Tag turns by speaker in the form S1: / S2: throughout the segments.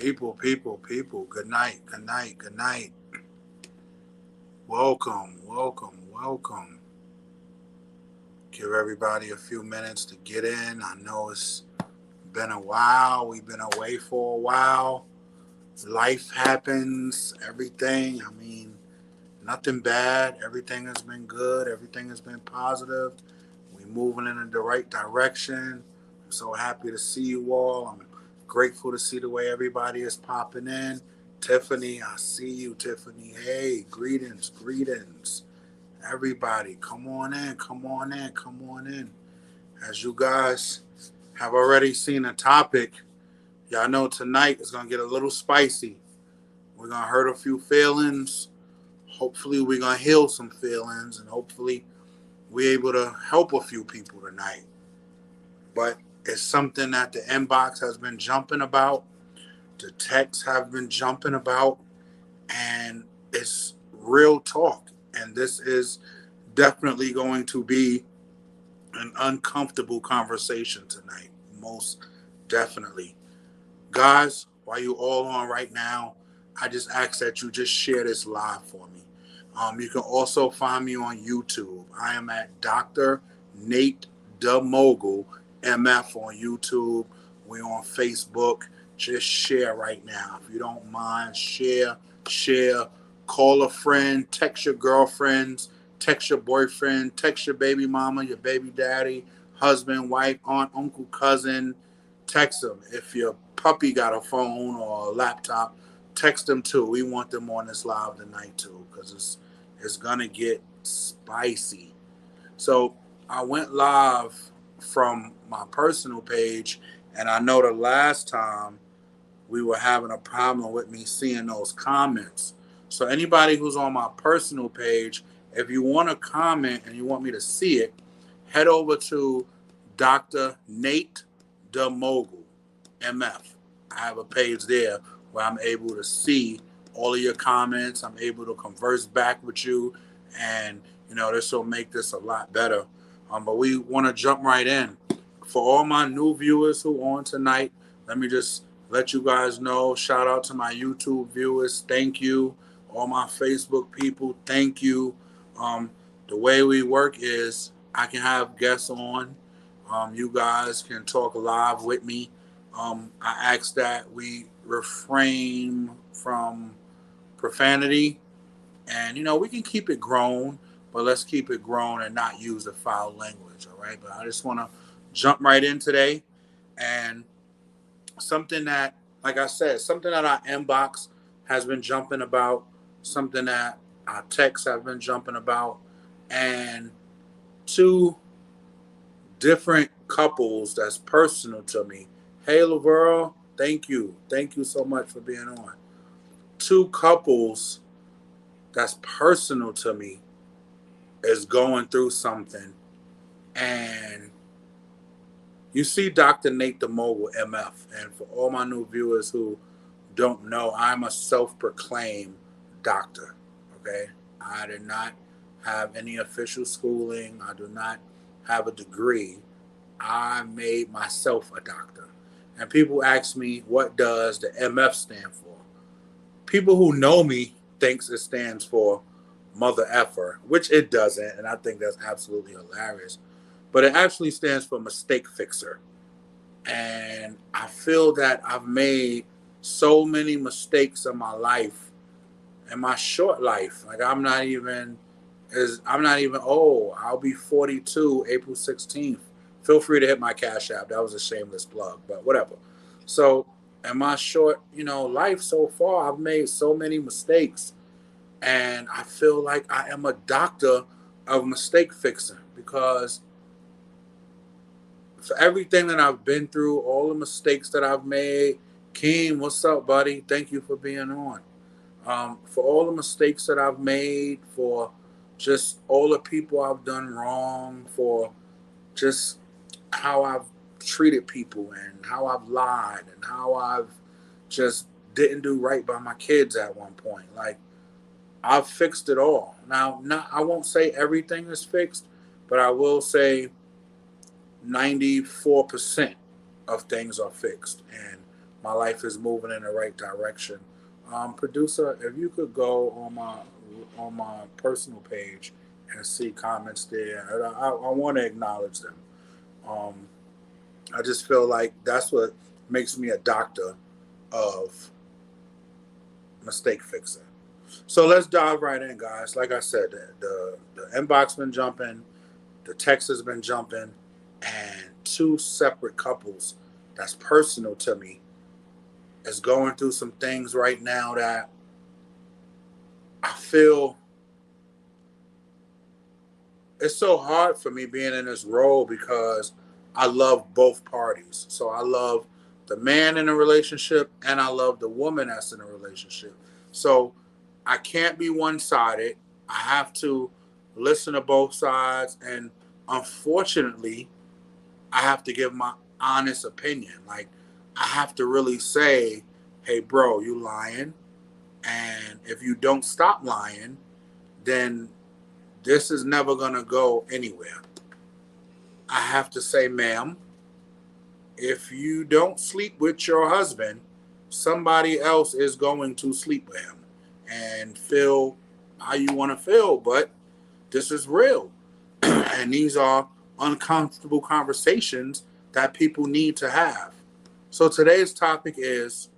S1: People. Good night, good night, good night. Welcome. Give everybody a few minutes to get in. I know it's been a while. We've been away for a while. Life happens, everything. I mean, nothing bad. Everything has been good. Everything has been positive. We're moving in the right direction. I'm so happy to see you all. I'm grateful to see the way everybody is popping in. Tiffany, I see you, Tiffany. Hey, greetings. Everybody, come on in. As you guys have already seen the topic, y'all know tonight is going to get a little spicy. We're going to hurt a few feelings. Hopefully, we're going to heal some feelings, and hopefully, we're able to help a few people tonight. But it's something that the inbox has been jumping about, the texts have been jumping about, and it's real talk. And this is definitely going to be an uncomfortable conversation tonight. Most definitely. Guys, while you all on right now, I just ask that you just share this live for me. You can also find me on YouTube. I am at Dr. Nate the Mogul MF on YouTube. We're on Facebook. Just share right now. If you don't mind, share. Call a friend, text your girlfriends, text your boyfriend, text your baby mama, your baby daddy, husband, wife, aunt, uncle, cousin. Text them. If your puppy got a phone or a laptop, text them too. We want them on this live tonight too, because it's gonna get spicy. So I went live from my personal page, and I know the last time we were having a problem with me seeing those comments. So anybody who's on my personal page, if you want to comment and you want me to see it, head over to Dr. Nate the Mogul MF. I have a page there where I'm able to see all of your comments. I'm able to converse back with you, and this will make this a lot better. But we want to jump right in. For all my new viewers who are on tonight, let me just let you guys know. Shout out to my YouTube viewers. Thank you. All my Facebook people, thank you. The way we work is I can have guests on. You guys can talk live with me. I ask that we refrain from profanity, and we can keep it grown, but let's keep it grown and not use the foul language. All right, but I just want to jump right in today, and something that, like I said, something that our inbox has been jumping about, something that our texts have been jumping about, and two different couples that's personal to me. Hey, Laverne, thank you. Thank you so much for being on. Two couples that's personal to me is going through something. And you see Dr. Nate the Mogul MF. And for all my new viewers who don't know, I'm a self-proclaimed doctor. Okay? I did not have any official schooling. I do not have a degree. I made myself a doctor. And people ask me, what does the MF stand for? People who know me thinks it stands for mother effer, which it doesn't, and I think that's absolutely hilarious. But it actually stands for mistake fixer. And I feel that I've made so many mistakes in my life, in my short life. Like I'm not even old. I'll be 42 April 16th. Feel free to hit my Cash App. That was a shameless plug, but whatever. So in my short, life so far, I've made so many mistakes, and I feel like I am a doctor of mistake fixing because for everything that I've been through, all the mistakes that I've made. Keem, what's up, buddy? Thank you for being on. For all the mistakes that I've made, for just all the people I've done wrong, for just how I've treated people and how I've lied and how I've just didn't do right by my kids at one point. Like, I've fixed it all. Now, I won't say everything is fixed, but I will say 94% of things are fixed. And my life is moving in the right direction. Producer, if you could go on my personal page and see comments there, and I want to acknowledge them. Um, I just feel like that's what makes me a doctor of mistake fixing. So let's dive right in, guys. Like I said, the inbox been jumping, the text has been jumping, and two separate couples that's personal to me is going through some things right now that I feel it's so hard for me being in this role because I love both parties. So I love the man in a relationship and I love the woman that's in a relationship. So I can't be one sided. I have to listen to both sides. And unfortunately, I have to give my honest opinion. Like, I have to really say, hey, bro, you lying. And if you don't stop lying, then this is never going to go anywhere. I have to say, ma'am, if you don't sleep with your husband, somebody else is going to sleep with him and feel how you want to feel. But this is real. And these are uncomfortable conversations that people need to have. So today's topic is,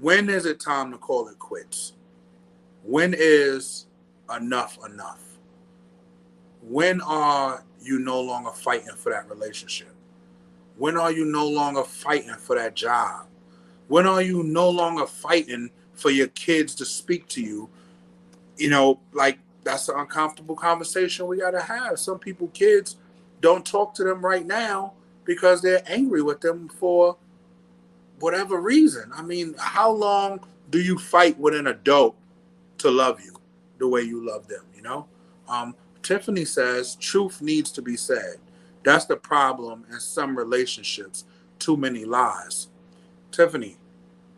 S1: when is it time to call it quits? When is enough enough? When are you no longer fighting for that relationship? When are you no longer fighting for that job? When are you no longer fighting for your kids to speak to you? You know, like, that's an uncomfortable conversation we got to have. Some people, kids, don't talk to them right now because they're angry with them for whatever reason. I mean, how long do you fight with an adult to love you the way you love them, you know? Tiffany says truth needs to be said. That's the problem in some relationships. Too many lies. Tiffany,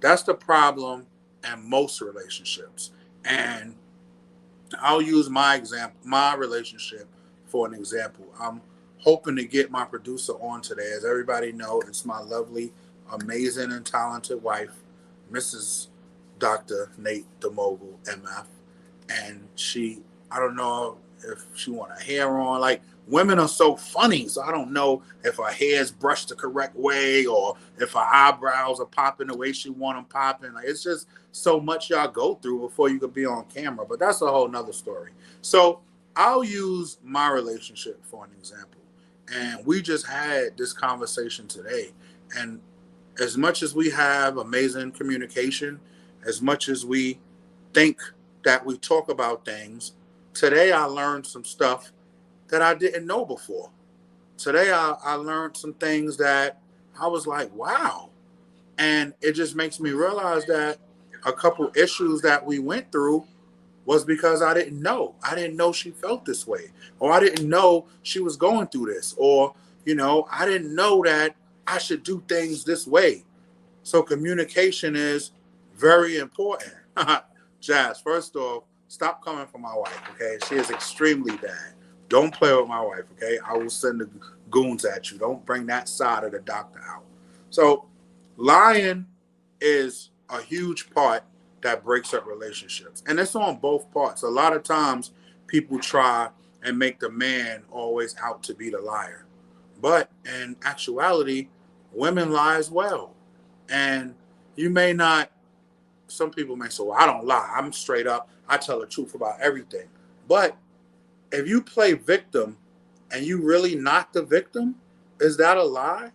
S1: that's the problem in most relationships. And I'll use my relationship for an example. I'm hoping to get my producer on today. As everybody knows, it's my lovely, amazing, and talented wife, Mrs. Dr. Nate DeMogul, MF. And I don't know if she want her hair on. Like, women are so funny, so I don't know if her hair's brushed the correct way or if her eyebrows are popping the way she want them popping. Like, it's just so much y'all go through before you could be on camera. But that's a whole nother story. So I'll use my relationship for an example. And we just had this conversation today. And as much as we have amazing communication, as much as we think that we talk about things, today I learned some stuff that I didn't know before. Today I learned some things that I was like, wow. And it just makes me realize that a couple issues that we went through was because I didn't know. I didn't know she felt this way. Or I didn't know she was going through this. Or, I didn't know that I should do things this way. So communication is very important. Jazz, first off, stop coming for my wife, okay? She is extremely bad. Don't play with my wife, okay? I will send the goons at you. Don't bring that side of the doctor out. So lying is a huge part that breaks up relationships. And it's on both parts. A lot of times people try and make the man always out to be the liar. But in actuality, women lie as well. And you may not, some people may say, well, I don't lie. I'm straight up. I tell the truth about everything. But if you play victim and you really not the victim, is that a lie?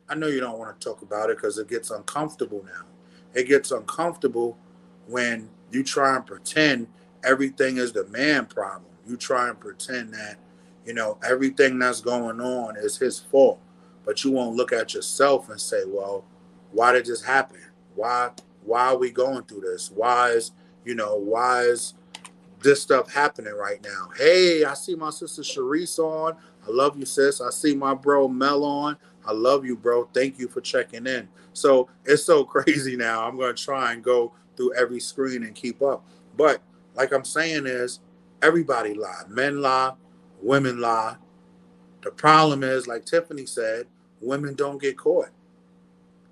S1: I know you don't want to talk about it because it gets uncomfortable now. It gets uncomfortable when you try and pretend everything is the man problem. You try and pretend that, everything that's going on is his fault. But you won't look at yourself and say, well, why did this happen? Why are we going through this? Why is this stuff happening right now? Hey, I see my sister Sharice on. I love you, sis. I see my bro Mel on. I love you, bro. Thank you for checking in. So it's so crazy now. I'm going to try and go through every screen and keep up. But like I'm saying is, everybody lie. Men lie. Women lie. The problem is, like Tiffany said, women don't get caught.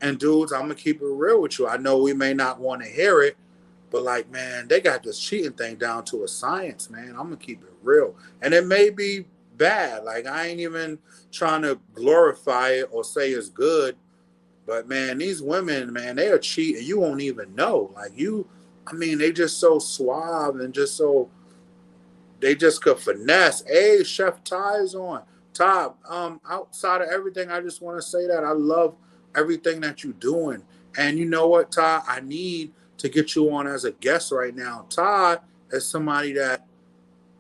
S1: And dudes, I'm gonna keep it real with you. I know we may not want to hear it, but like, man, they got this cheating thing down to a science, man. I'm gonna keep it real. And it may be bad. Like, I ain't even trying to glorify it or say it's good. But man, these women, man, they are cheating. You won't even know. Like, I mean, they just so suave and just so they just could finesse. Hey, Chef Ty is on. Ty, outside of everything, I just want to say that I love everything that you're doing. And you know what, Ty? I need to get you on as a guest right now. Ty is somebody that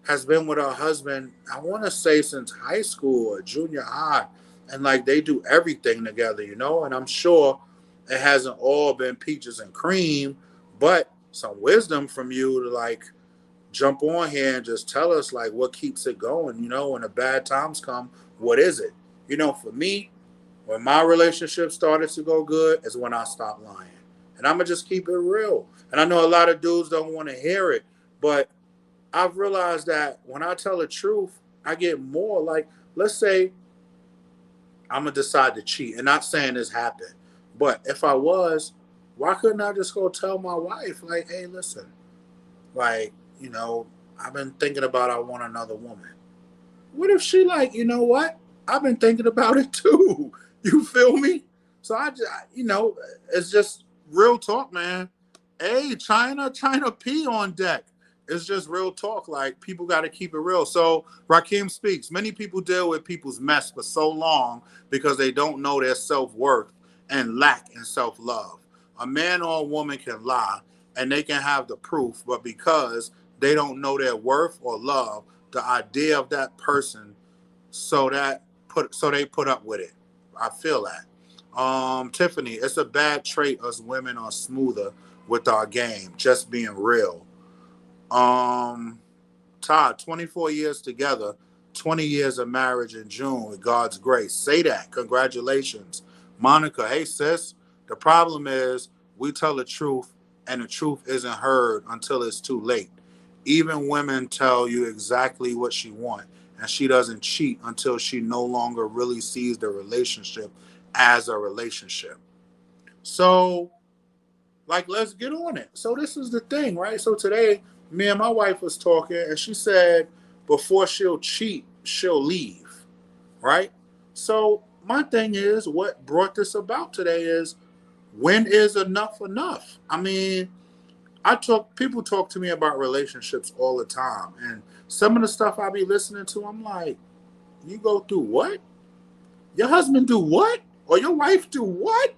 S1: has been with her husband, I want to say since high school or junior high. And like they do everything together, you know? And I'm sure it hasn't all been peaches and cream, but some wisdom from you to like jump on here and just tell us like what keeps it going, you know, when the bad times come, what is it? You know, for me, when my relationship started to go good is when I stopped lying. And I'm gonna just keep it real. And I know a lot of dudes don't want to hear it, but I've realized that when I tell the truth, I get more. Like, let's say I'm gonna decide to cheat, and not saying this happened, but if I was, why couldn't I just go tell my wife, like, hey, listen, like, you know, I've been thinking about I want another woman. What if she like, you know what? I've been thinking about it too. You feel me? So I just, you know, it's just real talk, man. Hey, China P on deck. It's just real talk. Like, people got to keep it real. So Rakim speaks. Many people deal with people's mess for so long because they don't know their self-worth and lack in self-love. A man or a woman can lie and they can have the proof, but because they don't know their worth or love the idea of that person, so they put up with it. I feel that. Tiffany, it's a bad trait us women are smoother with our game, just being real. Um, Todd, 24 years together, 20 years of marriage in June with God's grace. Say that. Congratulations. Monica, hey sis. The problem is we tell the truth and the truth isn't heard until it's too late. Even women tell you exactly what she wants, and she doesn't cheat until she no longer really sees the relationship as a relationship. So, like, let's get on it. So this is the thing, right? So today, me and my wife was talking, and she said before she'll cheat, she'll leave, right? So my thing is, what brought this about today is, when is enough enough? I mean, people talk to me about relationships all the time, and some of the stuff I be listening to, I'm like, you go through what? Your husband do what? Or your wife do what?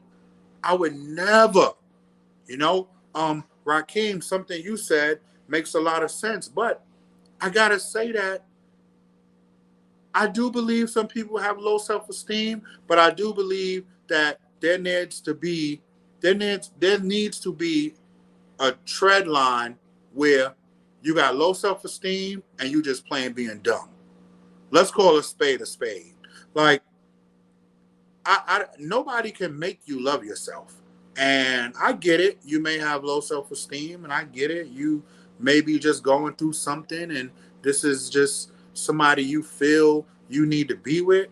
S1: I would never. You know, Rakim, something you said makes a lot of sense, but I gotta say that I do believe some people have low self-esteem, but I do believe that there needs to be a tread line where you got low self-esteem and you just plain being dumb. Let's call a spade a spade. Like, nobody can make you love yourself. And I get it. You may have low self esteem, and I get it. You may be just going through something, and this is just somebody you feel you need to be with.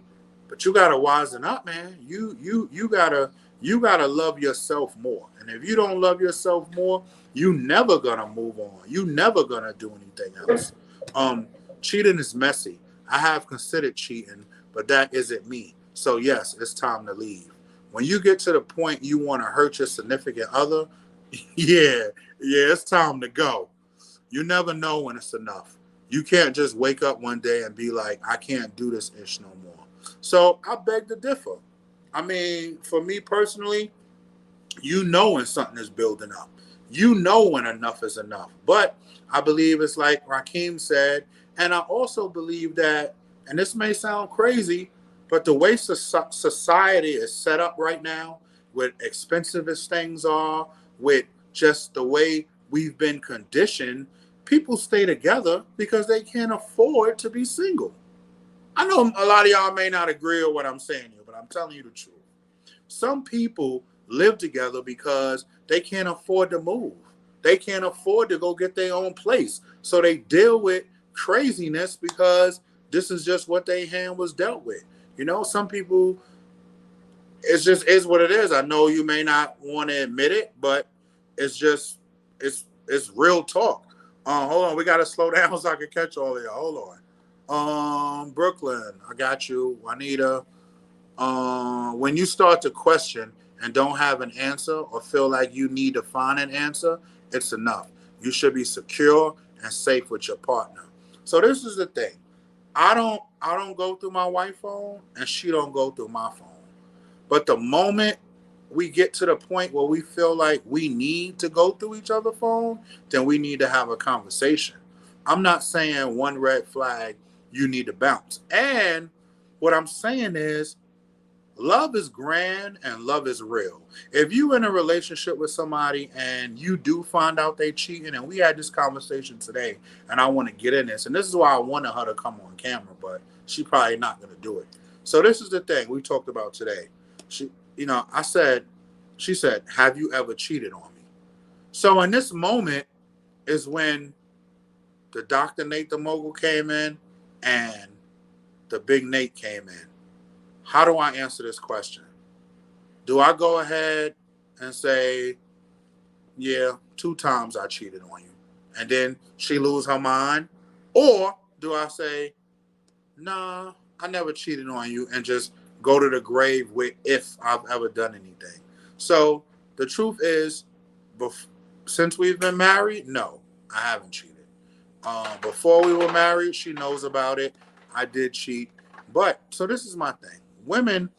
S1: But you gotta wisen up, man. You gotta love yourself more. And if you don't love yourself more, you never gonna move on. You never gonna do anything else. Um, Cheating is messy. I have considered cheating, but that isn't me. So yes, it's time to leave. When you get to the point you want to hurt your significant other, yeah, yeah, it's time to go. You never know when it's enough. You can't just wake up one day and be like, I can't do this ish no more. So I beg to differ. I mean, for me personally, you know when something is building up. You know when enough is enough. But I believe it's like Rakim said, and I also believe that, and this may sound crazy, but the way society is set up right now, with expensive as things are, with just the way we've been conditioned, people stay together because they can't afford to be single. I know a lot of y'all may not agree with what I'm saying here, but I'm telling you the truth. Some people live together because they can't afford to move. They can't afford to go get their own place. So they deal with craziness because this is just what their hand was dealt with. You know, some people it's just is what it is. I know you may not want to admit it, but it's just it's real talk. Hold on, we gotta slow down so I can catch all of y'all. Hold on. Brooklyn, I got you. Juanita. When you start to question and don't have an answer or feel like you need to find an answer, it's enough. You should be secure and safe with your partner. So this is the thing. I don't go through my wife's phone and she don't go through my phone. But the moment we get to the point where we feel like we need to go through each other's phone, then we need to have a conversation. I'm not saying one red flag, you need to bounce. And what I'm saying is love is grand and love is real. If you in a relationship with somebody and you do find out they cheating, and we had this conversation today, and I want to get in this, and this is why I wanted her to come on camera, but she probably not going to do it. So this is the thing we talked about today. She said, have you ever cheated on me? So in this moment is when the Dr. Nate the Mogul came in and the Big Nate came in. How do I answer this question? Do I go ahead and say, yeah, 2 times I cheated on you, and then she lose her mind? Or do I say, nah, I never cheated on you, and just go to the grave with if I've ever done anything? So the truth is, since we've been married, no, I haven't cheated. Before we were married, she knows about it. I did cheat. But so this is my thing. Women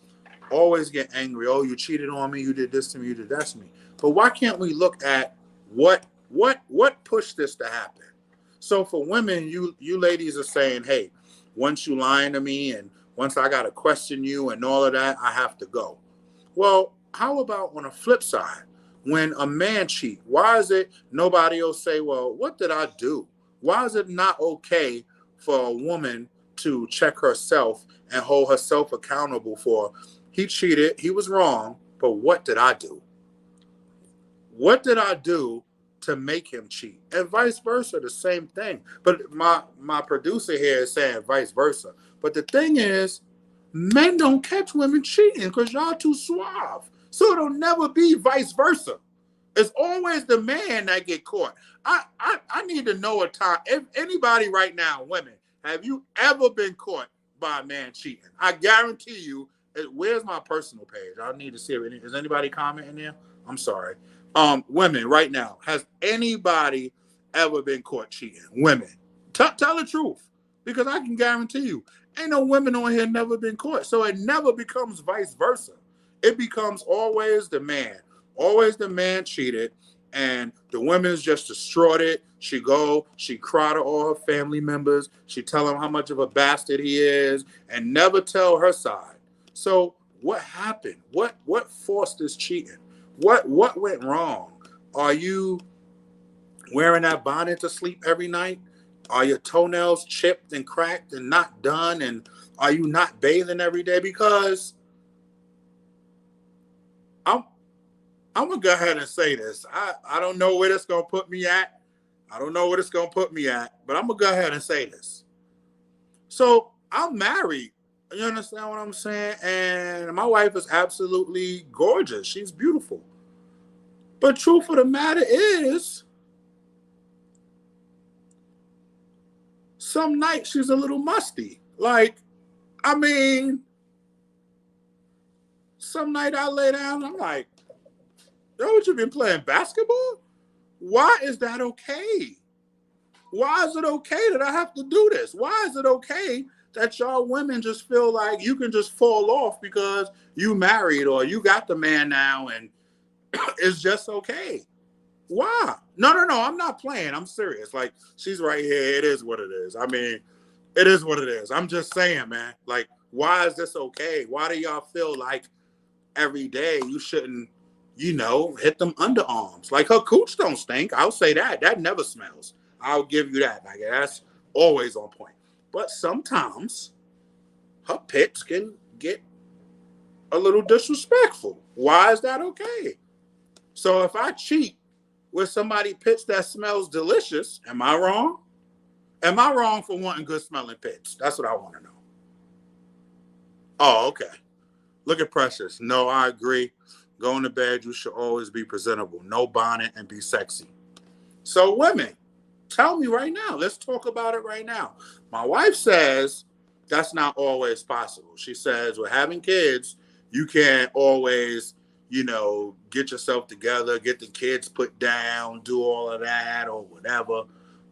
S1: always get angry. Oh, you cheated on me. You did this to me. You did that to me. But why can't we look at what pushed this to happen? So for women, you ladies are saying, hey, once you lying to me and once I got to question you and all of that, I have to go. Well, how about on the flip side? When a man cheat, why is it nobody will say, well, what did I do? Why is it not okay for a woman to check herself and hold herself accountable for, he cheated, he was wrong, but what did I do? What did I do to make him cheat? And vice versa, the same thing. But my producer here is saying vice versa. But the thing is, men don't catch women cheating because y'all too suave. So it'll never be vice versa. It's always the man that get caught. I need to know a time. If anybody right now, women, have you ever been caught by a man cheating? I guarantee you. Where's my personal page? I need to see if is anybody commenting there. I'm sorry. Women right now, has anybody ever been caught cheating? Women, tell the truth, because I can guarantee you, ain't no women on here never been caught. So it never becomes vice versa. It becomes always the man. Always the man cheated, and the women's just destroyed it. She cry to all her family members. She tell him how much of a bastard he is, and never tell her side. So what happened? What forced this cheating? What went wrong? Are you wearing that bonnet to sleep every night? Are your toenails chipped and cracked and not done? And are you not bathing every day? Because I'm gonna go ahead and say this. I don't know where this gonna put me at. I don't know where it's gonna put me at, but I'm gonna go ahead and say this. So I'm married. You understand what I'm saying? And my wife is absolutely gorgeous. She's beautiful. But truth of the matter is, some nights she's a little musty. Like, I mean, some night I lay down, I'm like, yo, what you been playing basketball? Why is that okay? Why is it okay that I have to do this? Why is it okay that y'all women just feel like you can just fall off because you married or you got the man now and it's just okay? Why? No, I'm not playing. I'm serious. Like, she's right here. It is what it is. I mean, it is what it is. I'm just saying, man. Like, why is this okay? Why do y'all feel like every day you shouldn't, hit them underarms? Like, her cooch don't stink. I'll say that. That never smells. I'll give you that. Like, that's always on point. But sometimes her pits can get a little disrespectful. Why is that okay? So if I cheat with somebody pits that smells delicious, am I wrong? Am I wrong for wanting good smelling pits? That's what I want to know. Oh, okay. Look at Precious. No, I agree. Going to bed, you should always be presentable. No bonnet and be sexy. So women, tell me right now. Let's talk about it right now. My wife says that's not always possible. She says with having kids, you can't always, get yourself together, get the kids put down, do all of that or whatever.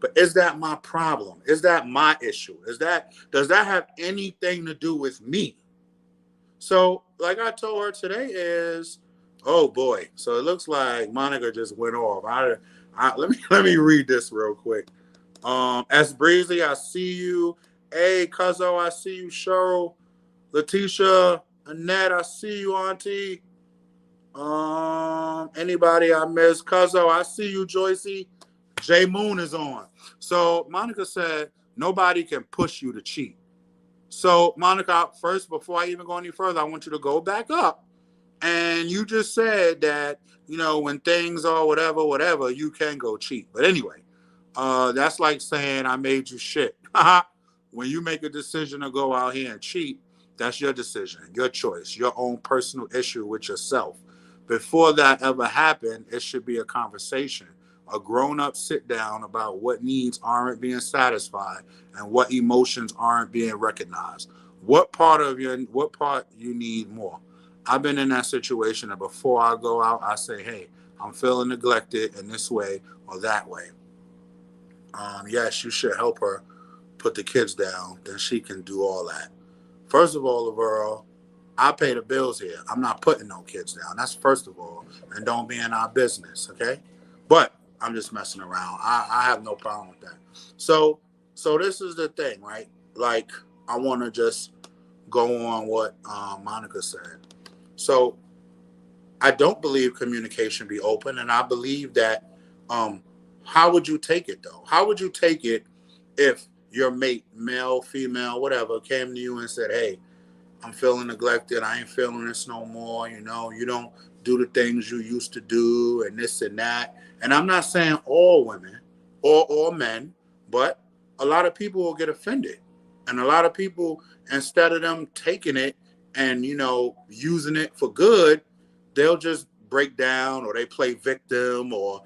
S1: But is that my problem? Is that my issue? Does that have anything to do with me? So, like I told her today, is oh boy. So it looks like Monica just went off. Let me read this real quick. S Breezy, I see you. Hey, Cuzzo, I see you. Cheryl, Letitia, Annette, I see you, Auntie. Anybody I miss? Cuzzo, I see you. Joycey, J Moon is on. So Monica said nobody can push you to cheat. So Monica, first, before I even go any further, I want you to go back up. And you just said that, when things are whatever, you can go cheat. But anyway, that's like saying I made you shit. When you make a decision to go out here and cheat, that's your decision, your choice, your own personal issue with yourself. Before that ever happened, it should be a conversation, a grown-up sit down about what needs aren't being satisfied and what emotions aren't being recognized. What part you need more? I've been in that situation, and before I go out, I say, hey, I'm feeling neglected in this way or that way. Yes, you should help her put the kids down, then she can do all that. First of all, Lavero, I pay the bills here. I'm not putting no kids down. That's first of all. And don't be in our business, okay? But I'm just messing around. I have no problem with that. So this is the thing, right? Like, I want to just go on what Monica said. So I don't believe communication be open, and I believe that how would you take it, though? How would you take it if your mate, male, female, whatever, came to you and said, hey, I'm feeling neglected. I ain't feeling this no more. You don't do the things you used to do and this and that. And I'm not saying all women or all men, but a lot of people will get offended. And a lot of people, instead of them taking it and, using it for good, they'll just break down or they play victim or,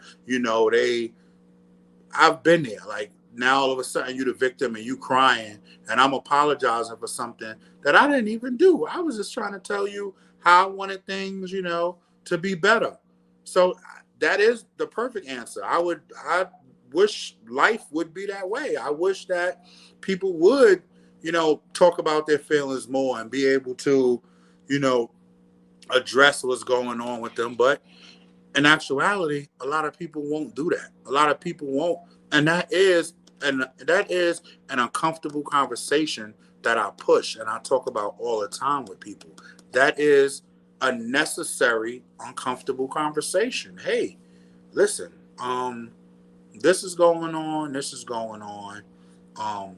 S1: I've been there. Like, now all of a sudden you're the victim and you crying and I'm apologizing for something that I didn't even do. I was just trying to tell you how I wanted things, to be better. So that is the perfect answer. I wish life would be that way. I wish that people would, talk about their feelings more and be able to, address what's going on with them. But in actuality, a lot of people won't do that. A lot of people won't. And that is an uncomfortable conversation that I push and I talk about all the time with people. That is a necessary, uncomfortable conversation. Hey, listen, this is going on, this is going on. Um,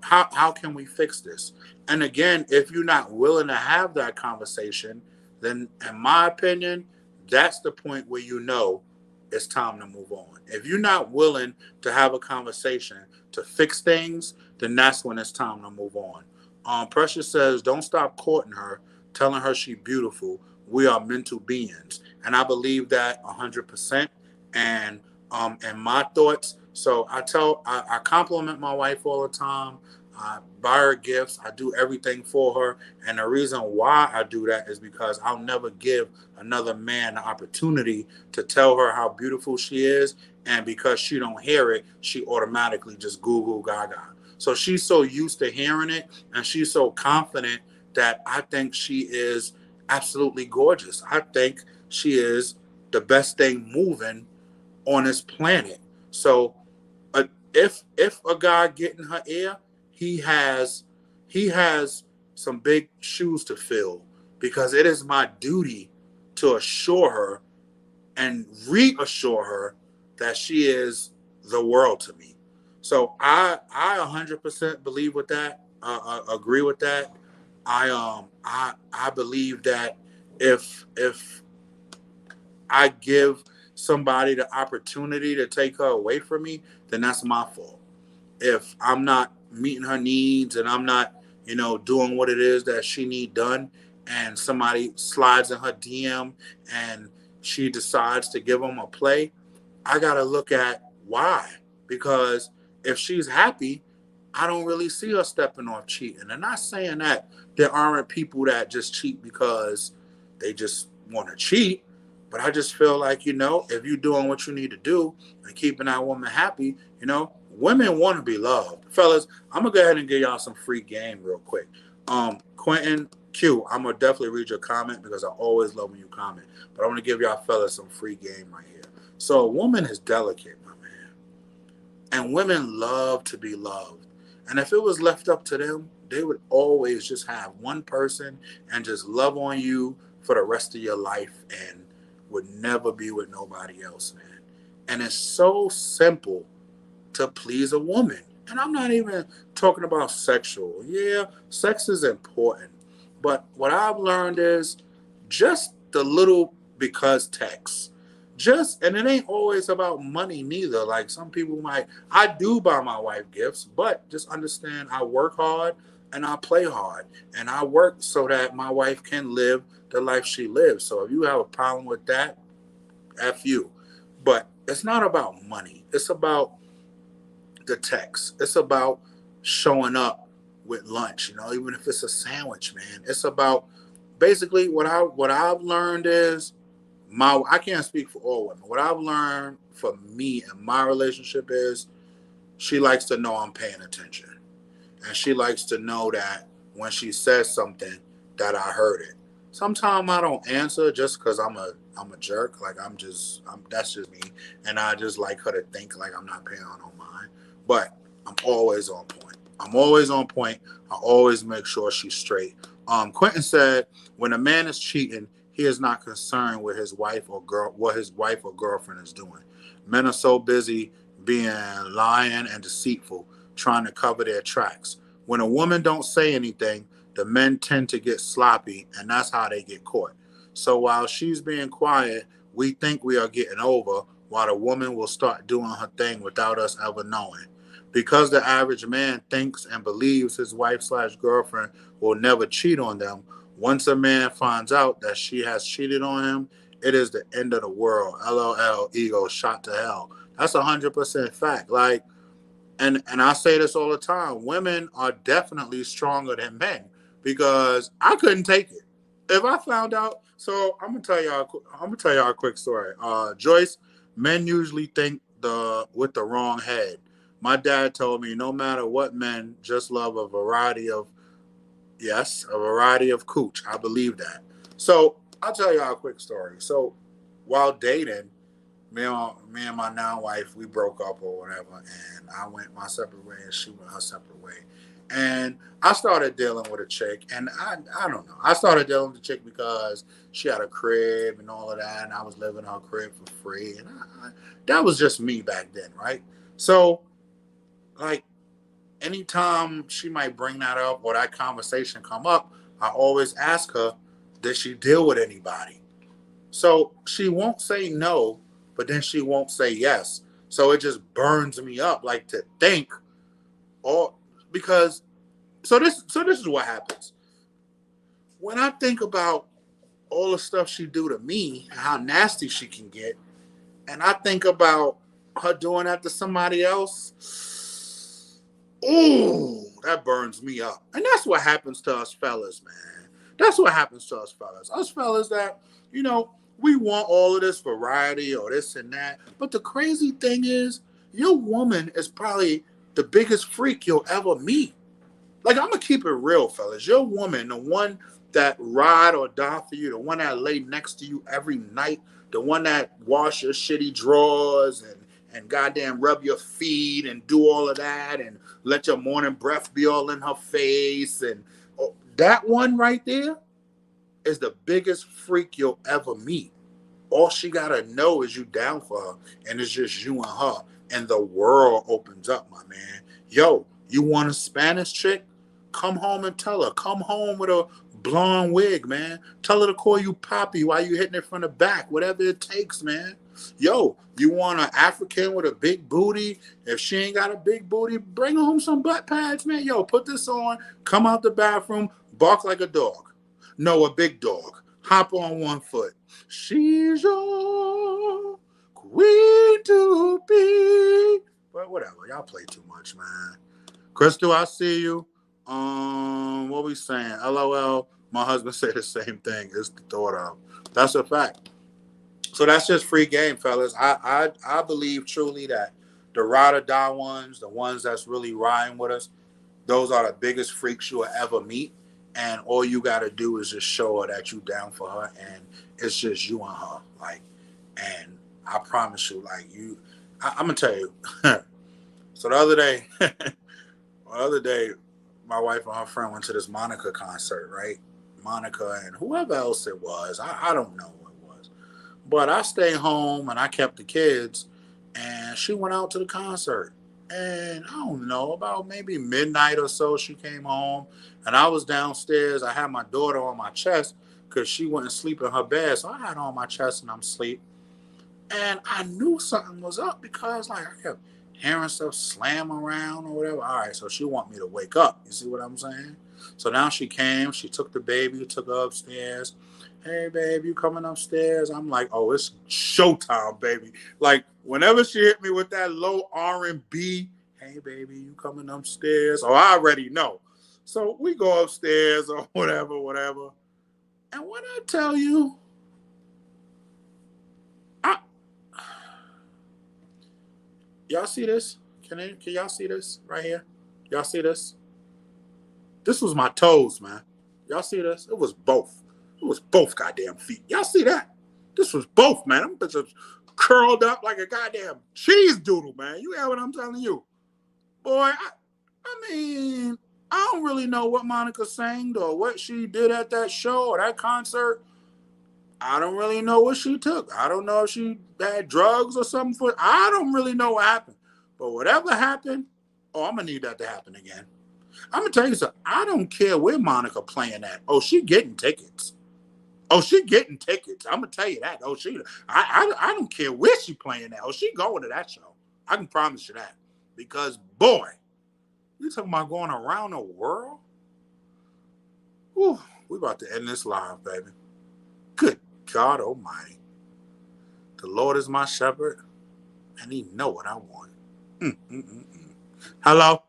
S1: how can we fix this? And again, if you're not willing to have that conversation, then in my opinion, that's the point where it's time to move on. If you're not willing to have a conversation to fix things, then that's when it's time to move on. Precious says, don't stop courting her, telling her she's beautiful. We are mental beings. And I believe that 100%. And my thoughts. So I compliment my wife all the time. I buy her gifts. I do everything for her. And the reason why I do that is because I'll never give another man the opportunity to tell her how beautiful she is. And because she don't hear it, she automatically just Google Gaga. So she's so used to hearing it and she's so confident that I think she is absolutely gorgeous. I think she is the best thing moving on this planet. So if a guy get in her ear, he has some big shoes to fill because it is my duty to assure her and reassure her that she is the world to me. So I 100% believe with that. Agree with that. I believe that if I give somebody the opportunity to take her away from me, then that's my fault. If I'm not meeting her needs and I'm not, doing what it is that she need done, and somebody slides in her DM and she decides to give them a play, I gotta look at why. Because if she's happy, I don't really see her stepping off cheating. And not saying that there aren't people that just cheat because they just want to cheat, but I just feel like, if you're doing what you need to do and keeping that woman happy, women want to be loved. Fellas, I'm gonna go ahead and give y'all some free game real quick. Quentin Q, I'm gonna definitely read your comment because I always love when you comment. But I want to give y'all fellas some free game right here. So a woman is delicate, my man. And women love to be loved. And if it was left up to them, they would always just have one person and just love on you for the rest of your life and would never be with nobody else, man. And it's so simple to please a woman. And I'm not even talking about sexual. Yeah, sex is important. But what I've learned is just the little because text. And it ain't always about money neither. Like some people I do buy my wife gifts, but just understand I work hard and I play hard. And I work so that my wife can live the life she lives. So if you have a problem with that, F you. But it's not about money. It's about the text. It's about showing up with lunch, even if it's a sandwich, man. It's about basically what I've learned is I can't speak for all women. What I've learned for me and my relationship is she likes to know I'm paying attention. And she likes to know that when she says something that I heard it. Sometimes I don't answer just because I'm a jerk. Like that's just me. And I just like her to think like I'm not paying on no mind. But I'm always on point. I'm always on point. I always make sure she's straight. Quentin said, when a man is cheating, he is not concerned with what his wife or girlfriend is doing. Men are so busy being lying and deceitful, trying to cover their tracks. When a woman don't say anything, the men tend to get sloppy, and that's how they get caught. So while she's being quiet, we think we are getting over, while the woman will start doing her thing without us ever knowing. Because the average man thinks and believes his wife/girlfriend will never cheat on them, once a man finds out that she has cheated on him, it is the end of the world. LOL, ego, shot to hell. That's 100% fact. Like, and I say this all the time. Women are definitely stronger than men because I couldn't take it. If I found out, so I'm gonna tell y'all a quick story. Joyce, men usually think with the wrong head. My dad told me no matter what, men just love a variety of cooch. I believe that. So I'll tell y'all a quick story. So while dating, me and my now wife, we broke up or whatever, and I went my separate way and she went her separate way. And I started dealing with a chick, and I don't know. I started dealing with a chick because she had a crib and all of that, and I was living in her crib for free. And that was just me back then, right? So, like, anytime she might bring that up or that conversation come up, I always ask her, did she deal with anybody? So she won't say no, but then she won't say yes. So it just burns me up, like to think, or because this is what happens when I think about all the stuff she do to me, how nasty she can get, and I think about her doing that to somebody else. Ooh, that burns me up. And that's what happens to us fellas, man. That's what happens to us fellas. Us fellas that, we want all of this variety or this and that. But the crazy thing is, your woman is probably the biggest freak you'll ever meet. Like, I'm going to keep it real, fellas. Your woman, the one that ride or die for you, the one that lay next to you every night, the one that wash your shitty drawers and goddamn rub your feet and do all of that and let your morning breath be all in her face. And that one right there is the biggest freak you'll ever meet. All she got to know is you down for her, and it's just you and her, and the world opens up, my man. Yo, you want a Spanish chick? Come home and tell her. Come home with a blonde wig, man. Tell her to call you Poppy while you hitting it from the back, whatever it takes, man. Yo, you want an African with a big booty? If she ain't got a big booty, bring home some butt pads, man. Yo, put this on, come out the bathroom, bark like a dog. No, a big dog. Hop on one foot. She's your queen to be. But whatever, y'all play too much, man. Crystal, I see you. What we saying? LOL. My husband said the same thing. It's the thought of. That's a fact. So that's just free game, fellas. I believe truly that the ride or die ones, the ones that's really riding with us, those are the biggest freaks you'll ever meet. And all you gotta do is just show her that you down for her, and it's just you and her. Like, and I promise you, like I'm gonna tell you. So the other day, my wife and her friend went to this Monica concert, right? Monica and whoever else it was. I don't know who it was. But I stayed home and I kept the kids, and she went out to the concert. And I don't know, about maybe midnight or so, she came home, and I was downstairs. I had my daughter on my chest because she wouldn't sleep in her bed. So I had her on my chest and I'm asleep. And I knew something was up because like I kept hearing stuff slam around or whatever. All right, so she want me to wake up. You see what I'm saying? So now she came, she took the baby, took her upstairs. Hey babe, you coming upstairs? I'm like, oh, it's showtime, baby. Like whenever she hit me with that low R&B, hey baby, you coming upstairs? Oh, I already know. So we go upstairs or whatever. And when I tell you, I y'all see this? Can y'all see this right here? Y'all see this? This was my toes, man. Y'all see this? It was both. It was both goddamn feet. Y'all see that? This was both, man. Them bitches curled up like a goddamn cheese doodle, man. You hear what I'm telling you? Boy, I mean, I don't really know what Monica sang or what she did at that show or that concert. I don't really know what she took. I don't know if she had drugs or something for. I don't really know what happened. But whatever happened, oh, I'm gonna need that to happen again. I'm gonna tell you something. I don't care where Monica playing at. Oh, she getting tickets. Oh, she getting tickets. I'm gonna tell you that. Oh, I don't care where she playing at. Oh, she going to that show. I can promise you that. Because boy, you talking about going around the world? Whew, we about to end this live, baby. Good God Almighty. The Lord is my shepherd, and He know what I want. Hello?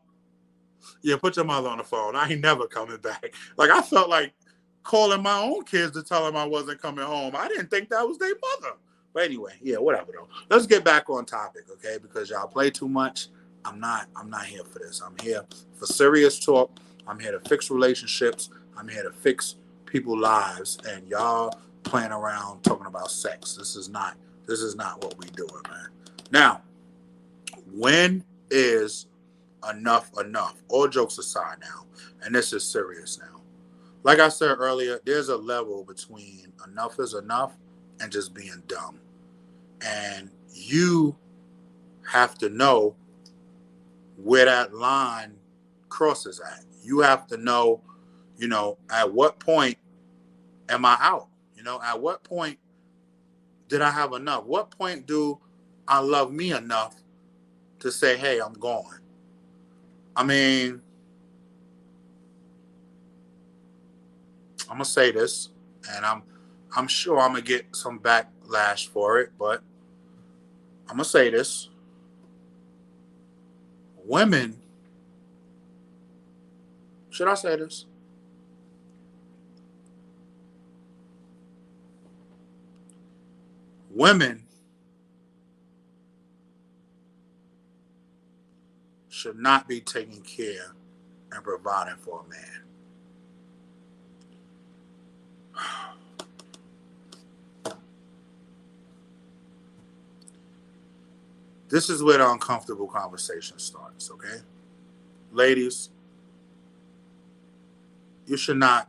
S1: Yeah, put your mother on the phone. I ain't never coming back. Like, I felt like calling my own kids to tell them I wasn't coming home. I didn't think that was their mother. But anyway, yeah, whatever though. Let's get back on topic, okay? Because y'all play too much. I'm not here for this. I'm here for serious talk. I'm here to fix relationships. I'm here to fix people's lives. And y'all playing around talking about sex. This is not what we doing, man. Now, when is enough? All jokes aside now, and this is serious now. Like I said earlier, there's a level between enough is enough and just being dumb. And you have to know where that line crosses at. You have to know, at what point am I out? At what point did I have enough? What point do I love me enough to say, hey, I'm going? I mean, I'm gonna say this, and I'm sure I'm gonna get some backlash for it, but I'm gonna say this. Women, should I say this? Women should not be taking care and providing for a man. This is where the uncomfortable conversation starts, okay? Ladies, you should not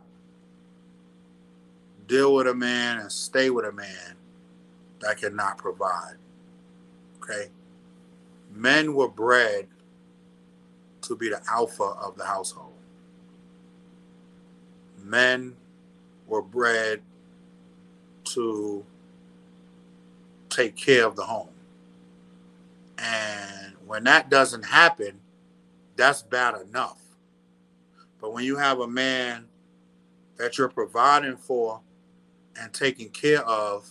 S1: deal with a man and stay with a man that cannot provide, okay? Men were bred to be the alpha of the household. Men were bred to take care of the home. And when that doesn't happen, that's bad enough. But when you have a man that you're providing for and taking care of,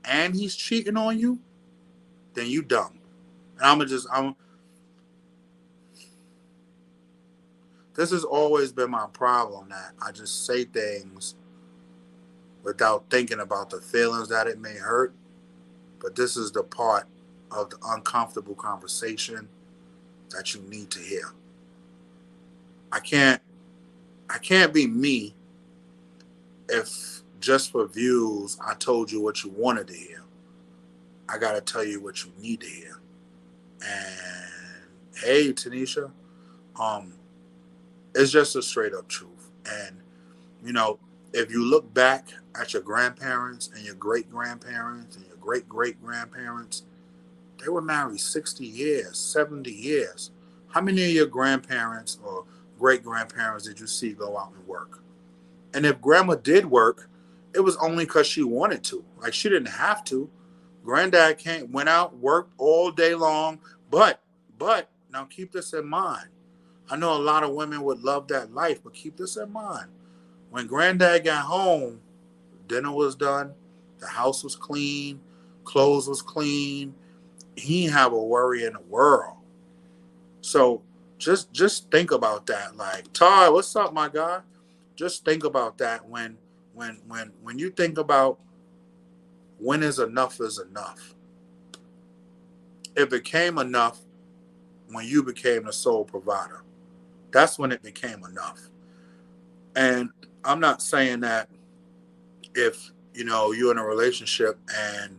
S1: and he's cheating on you, then you dumb. And this has always been my problem, that I just say things without thinking about the feelings that it may hurt. But this is the part of the uncomfortable conversation that you need to hear. I can't be me if just for views I told you what you wanted to hear. I gotta tell you what you need to hear. And hey, Tanisha, it's just a straight up truth. And if you look back at your grandparents and your great grandparents and your great great grandparents, they were married 60 years, 70 years. How many of your grandparents or great grandparents did you see go out and work? And if grandma did work, it was only because she wanted to. Like, she didn't have to. Granddad went out, worked all day long. But now keep this in mind. I know a lot of women would love that life, but keep this in mind. When Granddad got home, dinner was done, the house was clean, clothes was clean. He didn't have a worry in the world. So just think about that. Like, Ty, what's up, my guy? Just think about that when you think about when is enough. It became enough when you became the sole provider. That's when it became enough. And I'm not saying that if, you're in a relationship and,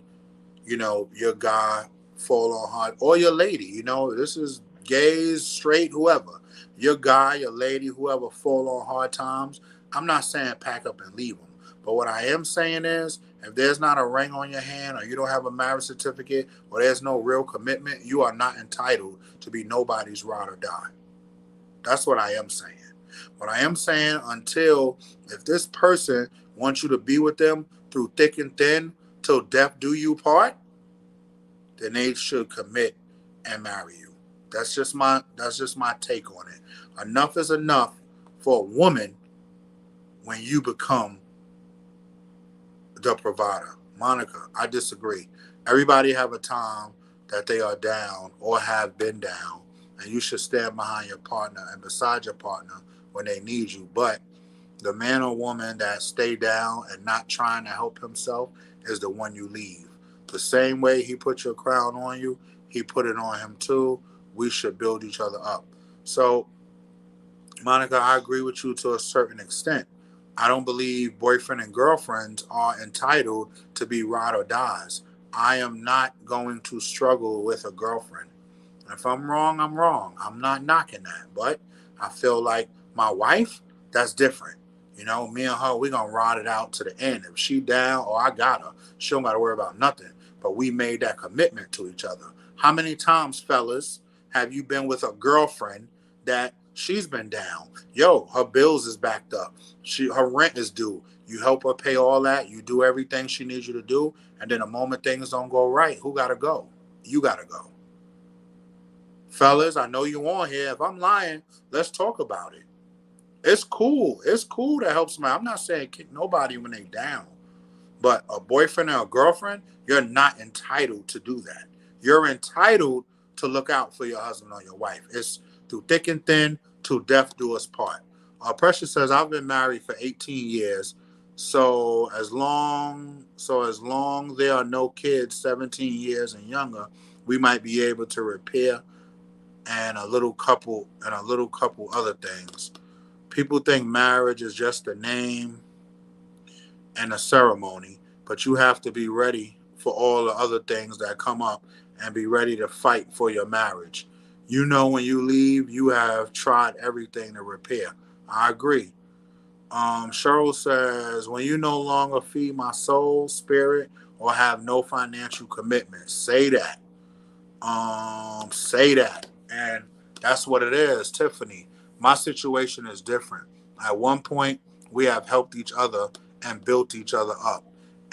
S1: your guy fall on hard, or your lady, this is gays, straight, whoever. Your guy, your lady, whoever fall on hard times, I'm not saying pack up and leave them. But what I am saying is, if there's not a ring on your hand, or you don't have a marriage certificate, or there's no real commitment, you are not entitled to be nobody's ride or die. That's what I am saying. What I am saying, until if this person wants you to be with them through thick and thin, till death do you part, then they should commit and marry you. That's just my take on it. Enough is enough for a woman when you become the provider. Monica, I disagree. Everybody have a time that they are down or have been down, and you should stand behind your partner and beside your partner when they need you. But the man or woman that stay down and not trying to help himself is the one you leave. The same way he put your crown on you, he put it on him too. We should build each other up. So, Monica, I agree with you to a certain extent. I don't believe boyfriend and girlfriends are entitled to be ride or dies. I am not going to struggle with a girlfriend. If I'm wrong, I'm wrong. I'm not knocking that. But I feel like my wife, that's different. Me and her, we're going to ride it out to the end. If she down or I got her, she don't got to worry about nothing. But we made that commitment to each other. How many times, fellas, have you been with a girlfriend that she's been down? Yo, her bills is backed up. Her rent is due. You help her pay all that. You do everything she needs you to do. And then the moment things don't go right, who got to go? You got to go. Fellas, I know you on here. If I'm lying, let's talk about it. It's cool. It's cool to help somebody. I'm not saying kick nobody when they down. But a boyfriend or a girlfriend, you're not entitled to do that. You're entitled to look out for your husband or your wife. It's through thick and thin, till death do us part. Precious says, I've been married for 18 years. So as long there are no kids 17 years and younger, we might be able to repair and a little couple other things. People think marriage is just a name and a ceremony, but you have to be ready for all the other things that come up and be ready to fight for your marriage. When you leave, you have tried everything to repair. I agree. Cheryl says, when you no longer feed my soul, spirit, or have no financial commitment, say that. Say that. And that's what it is, Tiffany. My situation is different. At one point, we have helped each other and built each other up.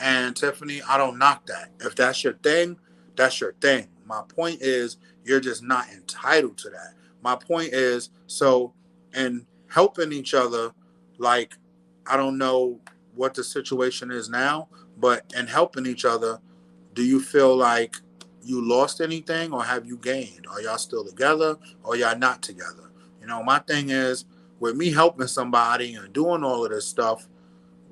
S1: And Tiffany, I don't knock that. If that's your thing, that's your thing. My point is, you're just not entitled to that. My point is, so in helping each other, like, I don't know what the situation is now, but in helping each other, do you feel like you lost anything or have you gained? Are y'all still together or y'all not together? My thing is, with me helping somebody and doing all of this stuff,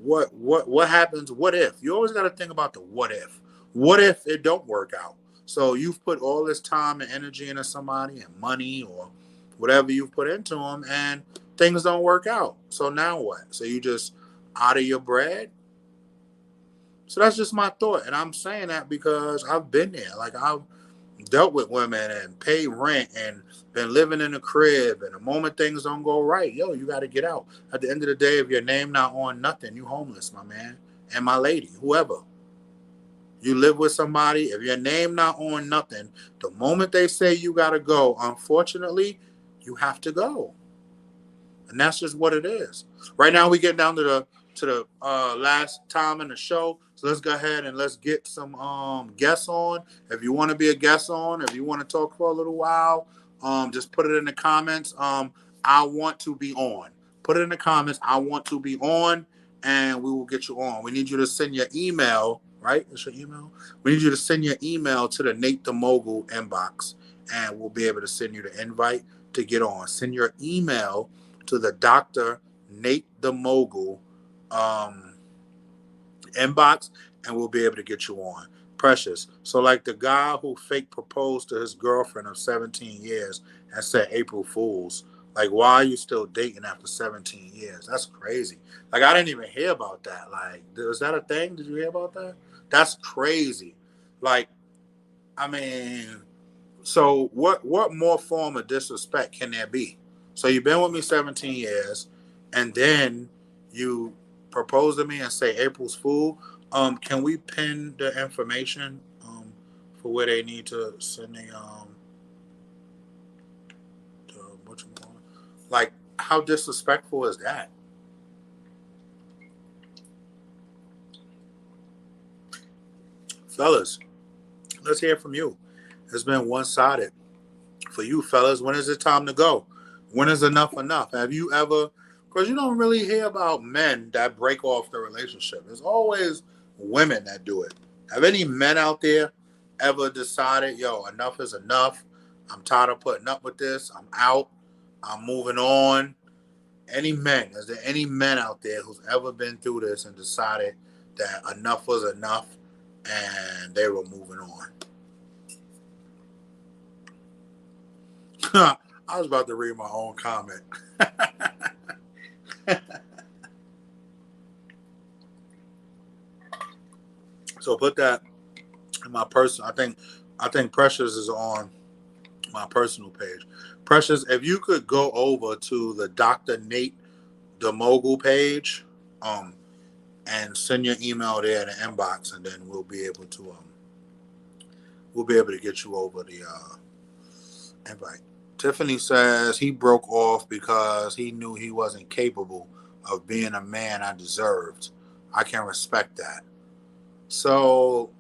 S1: what happens, what if you always got to think about the what if it don't work out. So you've put all this time and energy into somebody and money or whatever you've put into them, and things don't work out. So now what? So you just out of your bread. So that's just my thought, and I'm saying that because I've been there. Like, I've dealt with women and paid rent and been living in a crib, and the moment things don't go right, yo, you got to get out. At the end of the day, if your name not on nothing, you homeless, my man and my lady, whoever. You live with somebody, if your name not on nothing, the moment they say you got to go, unfortunately, you have to go. And that's just what it is. Right now, we get down to the last time in the show, so let's go ahead and let's get some guests on. If you want to be a guest on, if you want to talk for a little while, just put it in the comments. I want to be on. Put it in the comments. I want to be on, and we will get you on. We need you to send your email. Right? It's your email. We need you to send your email to the Nate the Mogul inbox, and we'll be able to send you the invite to get on. Send your email to the Dr. Nate the Mogul inbox, and we'll be able to get you on. Precious. So, like the guy who fake proposed to his girlfriend of 17 years and said April Fools, like, why are you still dating after 17 years? That's crazy. Like, I didn't even hear about that. Like, was that a thing? Did you hear about that? That's crazy. Like, I mean, so what more form of disrespect can there be? So you've been with me 17 years, and then you propose to me and say April's Fool. Can we pin the information for where they need to send the what you want? Like, how disrespectful is that? Fellas, let's hear from you. It's been one sided for you, fellas. When is it time to go? When is enough enough? Have you ever, because you don't really hear about men that break off the relationship. It's always women that do it. Have any men out there ever decided, yo, enough is enough? I'm tired of putting up with this. I'm out. I'm moving on. Any men? Is there any men out there who's ever been through this and decided that enough was enough and they were moving on? I was about to read my own comment. So put that in my person. I think Precious is on my personal page. Precious, if you could go over to the Dr. Nate the Mogul page, um, and send your email there in the inbox, and then we'll be able to get you over the invite. Tiffany says he broke off because he knew he wasn't capable of being a man I deserved. I can respect that. So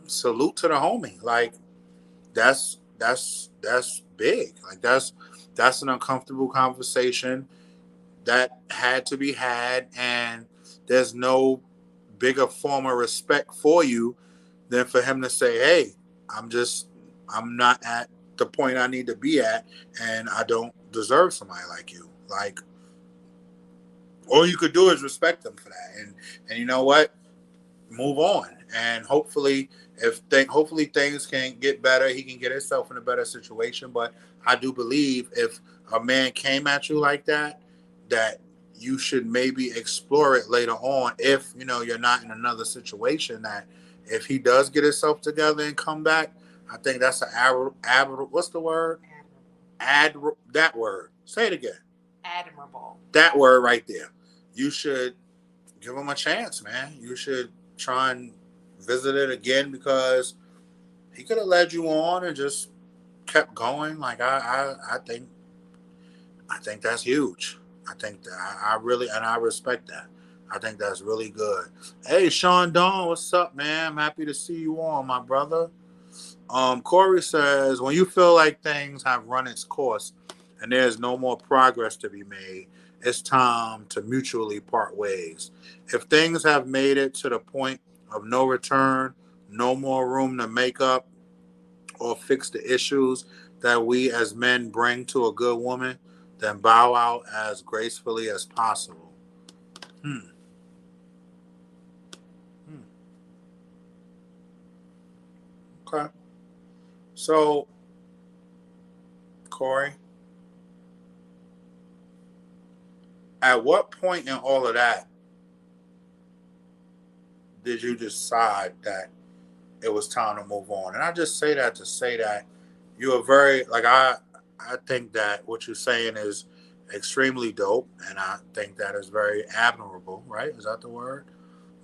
S1: salute to the homie. Like, that's big. Like, that's an uncomfortable conversation that had to be had, and there's no bigger form of respect for you than for him to say, "Hey, I'm not at the point I need to be at, and I don't deserve somebody like you." Like, all you could do is respect them for that, and you know what? Move on, and hopefully things can get better. He can get himself in a better situation. But I do believe if a man came at you like that, that you should maybe explore it later on. If you're not in another situation, that if he does get himself together and come back, I think that's what's the word? That word. Say it again. Admirable. That word right there. You should give him a chance, man. You should try and visit it again, because he could have led you on and just kept going. Like, I think that's huge. I think that I really, and I respect that. I think that's really good. Hey, Sean Dawn, what's up, man? I'm happy to see you on, my brother. Corey says, when you feel like things have run its course and there's no more progress to be made, it's time to mutually part ways. If things have made it to the point of no return, no more room to make up or fix the issues that we as men bring to a good woman, then bow out as gracefully as possible. Hmm. Hmm. Okay. So, Corey, at what point in all of that did you decide that it was time to move on? And I just say that to say that you are very like I think that what you're saying is extremely dope, and I think that is very admirable. Right? Is that the word?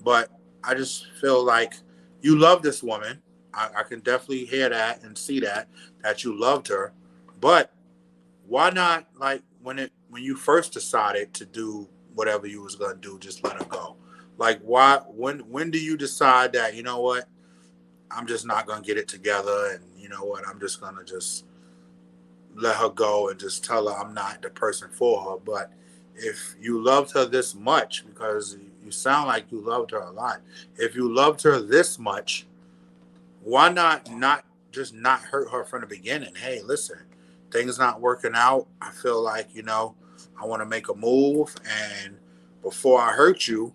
S1: But I just feel like you love this woman. I can definitely hear that and see that you loved her. But why not like when you first decided to do whatever you was gonna do, just let her go? Like why when do you decide that, you know what, I'm just not gonna get it together, and you know what, I'm just gonna just let her go and just tell her I'm not the person for her. But if you loved her this much, because you sound like you loved her a lot, if you loved her this much, why not just not hurt her from the beginning? Hey, listen, things not working out. I feel like, I want to make a move, and before I hurt you,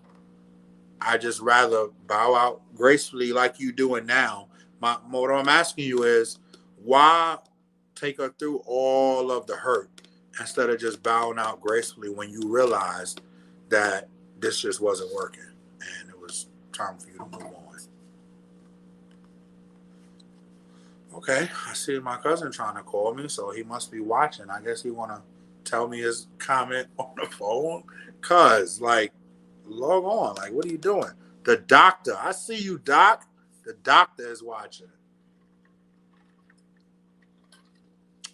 S1: I just rather bow out gracefully like you doing now. What I'm asking you is, why take her through all of the hurt instead of just bowing out gracefully when you realize that this just wasn't working and it was time for you to move on? Okay, I see my cousin trying to call me, so he must be watching. I guess he want to tell me his comment on the phone. Cuz, like, log on. Like, what are you doing? The doctor. I see you, Doc. The doctor is watching.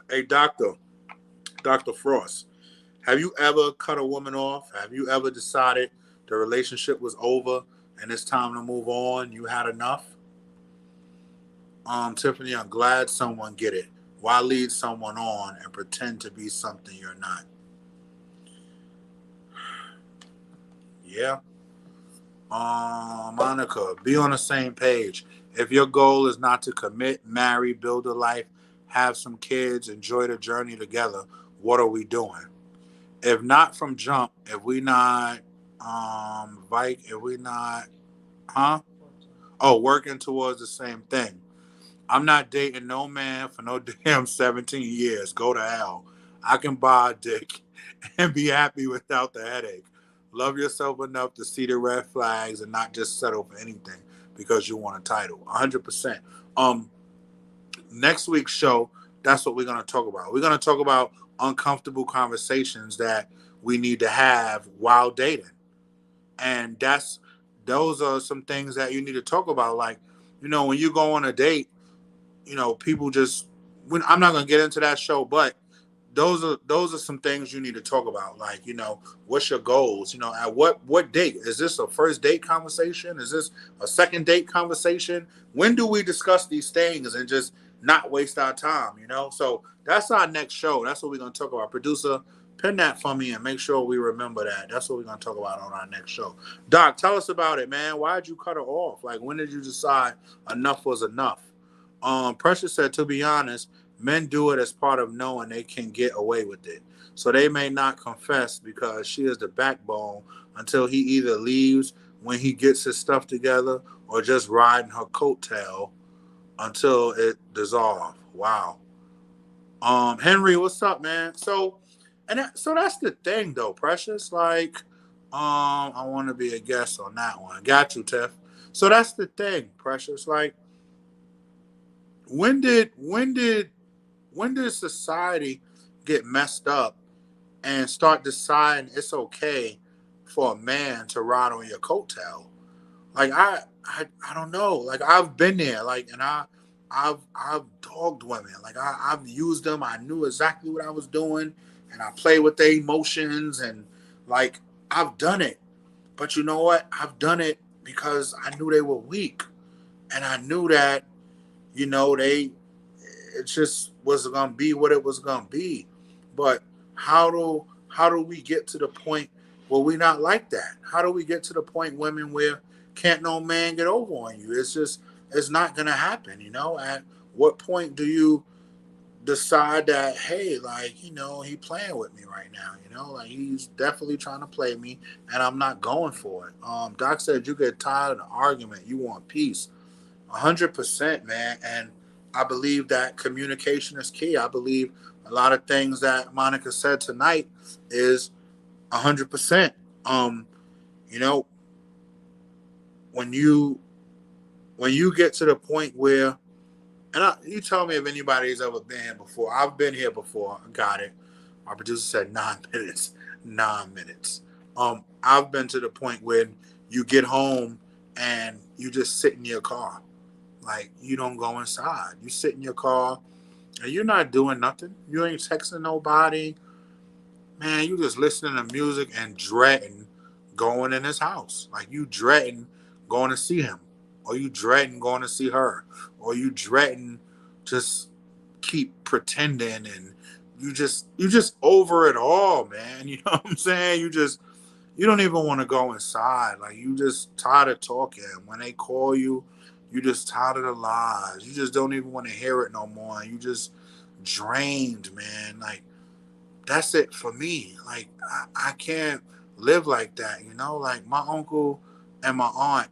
S1: Hey, doctor. Dr. Frost. Have you ever cut a woman off? Have you ever decided the relationship was over and it's time to move on? You had enough? Tiffany, I'm glad someone get it. Why lead someone on and pretend to be something you're not? Yeah. Monica, be on the same page. If your goal is not to commit, marry, build a life, have some kids, enjoy the journey together, what are we doing? If not from jump, if we not if we not huh? Oh, working towards the same thing. I'm not dating no man for no damn 17 years. Go to hell. I can buy a dick and be happy without the headache. Love yourself enough to see the red flags and not just settle for anything because you want a title. 100%. Um, Next week's show, that's what we're going to talk about. We're going to talk about uncomfortable conversations that we need to have while dating. And those are some things that you need to talk about. Like, when you go on a date, people just I'm not gonna get into that show, but those are some things you need to talk about. Like, what's your goals? At what date? Is this a first date conversation? Is this a second date conversation? When do we discuss these things and just not waste our time? So that's our next show. That's what we're gonna talk about. Producer, pin that for me and make sure we remember that. That's what we're gonna talk about on our next show. Doc, tell us about it, man. Why did you cut her off? Like, when did you decide enough was enough? Precious said, to be honest, men do it as part of knowing they can get away with it. So they may not confess because she is the backbone until he either leaves when he gets his stuff together or just riding her coattail until it dissolves. Wow. Henry, what's up, man? So that's the thing though, Precious. Like, I want to be a guest on that one. Got you, Tiff. So that's the thing, Precious. Like, when did when did when did society get messed up and start deciding it's okay for a man to ride on your coattail? Like, I don't know. Like, I've been there. Like, and I've dogged women. Like, I've used them. I knew exactly what I was doing, and I play with their emotions, and like, I've done it. But you know what? I've done it because I knew they were weak. And I knew that, they it just was gonna be what it was gonna be. But how do we get to the point where we not like that? How do we get to the point, women, where can't no man get over on you? It's not gonna happen. At what point do you decide that, hey, like, he playing with me right now, like he's definitely trying to play me and I'm not going for it. Doc said you get tired of the argument, you want peace. 100%, man. And I believe that communication is key. I believe a lot of things that Monica said tonight is 100%. You know, when you get to the point where, you tell me if anybody's ever been here before. I've been here before. I got it. My producer said 9 minutes. 9 minutes. I've been to the point when you get home and you just sit in your car. Like, you don't go inside. You sit in your car and you're not doing nothing. You ain't texting nobody. Man, you just listening to music and dreading going in his house. Like, you dreading going to see him. Or you dreading going to see her. Or you dreading just keep pretending, and you just over it all, man. You know what I'm saying? You don't even want to go inside. Like, you just tired of talking. When they call you, you just tired of the lies. You just don't even want to hear it no more. You just drained, man. Like, that's it for me. Like, I can't live like that. Like, my uncle and my aunt,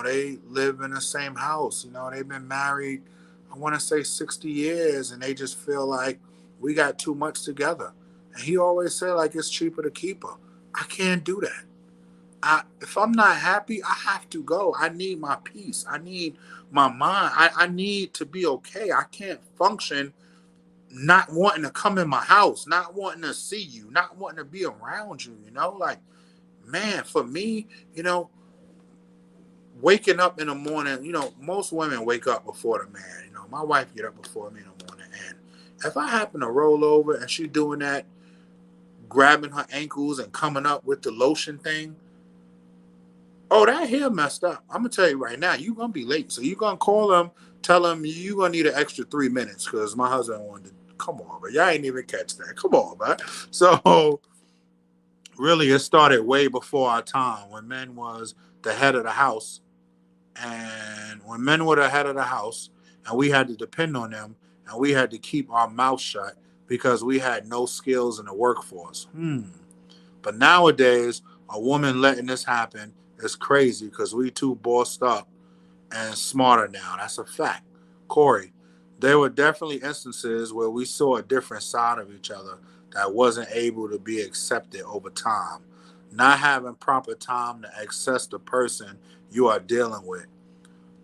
S1: they live in the same house. They've been married, I want to say 60 years, and they just feel like we got too much together. And he always said, like, it's cheaper to keep her. I can't do that. If I'm not happy, I have to go. I need my peace. I need my mind. I need to be okay. I can't function not wanting to come in my house, not wanting to see you, not wanting to be around you. Like, man, for me, waking up in the morning, most women wake up before the man. My wife get up before me in the morning. And if I happen to roll over and she doing that, grabbing her ankles and coming up with the lotion thing, oh, that hair messed up. I'm gonna tell you right now, you're gonna be late. So you're gonna call him, tell him you're gonna need an extra 3 minutes because my husband wanted to come on, but y'all ain't even catch that. Come on, man. So really, it started way before our time when men was the head of the house. And when men were the head of the house and we had to depend on them and we had to keep our mouth shut because we had no skills in the workforce. But nowadays, a woman letting this happen is crazy because we too bossed up and smarter now. That's a fact. Corey, there were definitely instances where we saw a different side of each other that wasn't able to be accepted over time. Not having proper time to assess the person you are dealing with.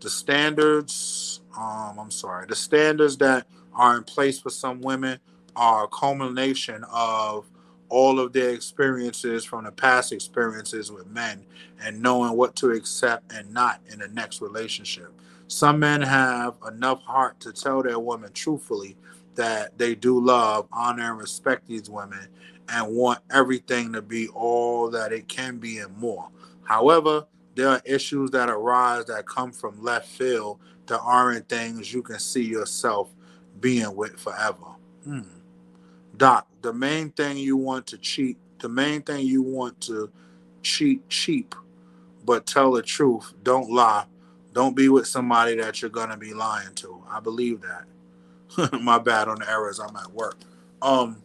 S1: The standards that are in place for some women are a culmination of all of their experiences from the past experiences with men and knowing what to accept and not in the next relationship. Some men have enough heart to tell their women truthfully that they do love, honor, and respect these women and want everything to be all that it can be and more. However, there are issues that arise that come from left field that aren't things you can see yourself being with forever. Hmm. Doc, the main thing you want to cheat cheap, but tell the truth. Don't lie. Don't be with somebody that you're gonna be lying to. I believe that. My bad on the errors. I'm at work. Um,